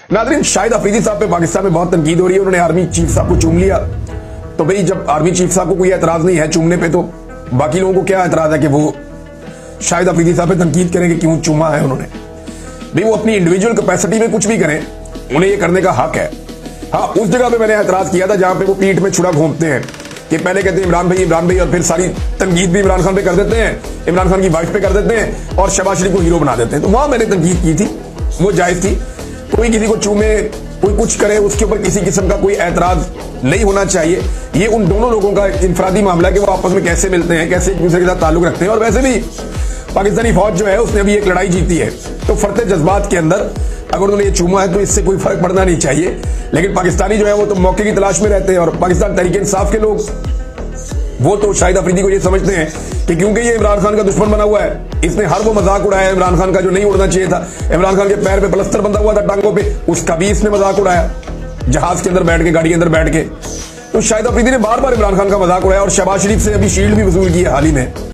नाज़रीन, शाहिद अफरीदी साहब पे पाकिस्तान में बहुत तनकीद हो रही है। उन्होंने आर्मी चीफ साहब को चूम लिया। तो भाई, जब आर्मी चीफ साहब को कोई एतराज नहीं है चूमने पे, तो बाकी लोगों को क्या एतराज है कि वो शाहिद अफरीदी साहब पे तनकीद करें कि क्यों चूमा है उन्होंने। भाई, वो अपनी इंडिविजुअल कैपेसिटी में कुछ भी करें, उन्हें ये करने का हक है। हाँ, उस जगह पे मैंने एतराज किया था जहां पे वो पीठ में छुरा घोंपते हैं कि पहले कहते हैं इमरान भाई, और फिर सारी तनकीद भी इमरान खान पे कर देते हैं, इमरान खान की वाइफ पे कर देते हैं और शहबाज शरीफ को हीरो बना देते हैं। तो वहां मैंने तनकीद की थी, वो जायज थी। कोई किसी को चूमे, कोई कुछ करे, उसके ऊपर किसी किस्म का कोई एतराज नहीं होना चाहिए। ये उन दोनों लोगों का इंफरादी मामला है कि वो आपस में कैसे मिलते हैं, कैसे एक दूसरे के साथ ताल्लुक रखते हैं। और वैसे भी पाकिस्तानी फौज जो है उसने अभी एक लड़ाई जीती है, तो फरते जज्बात के अंदर अगर उन्होंने ये चूमा है तो इससे कोई फर्क पड़ना नहीं चाहिए। लेकिन पाकिस्तानी जो है वो तो मौके की तलाश में रहते हैं, और पाकिस्तान तहरीक इंसाफ के लोग वो तो शाहिद अफरीदी को ये समझते हैं कि क्योंकि ये इमरान खान का दुश्मन बना हुआ है, इसने हर वो मजाक उड़ाया इमरान खान का जो नहीं उड़ना चाहिए था। इमरान खान के पैर पे प्लस्तर बंधा हुआ था टांगों पे, उसका भी इसने मजाक उड़ाया जहाज के अंदर बैठ के, गाड़ी के अंदर बैठ के। तो शाहिद अफरीदी ने बार बार इमरान खान का मजाक उड़ाया और शहबाज शरीफ से अभी शील्ड भी वसूल की है हाल ही में।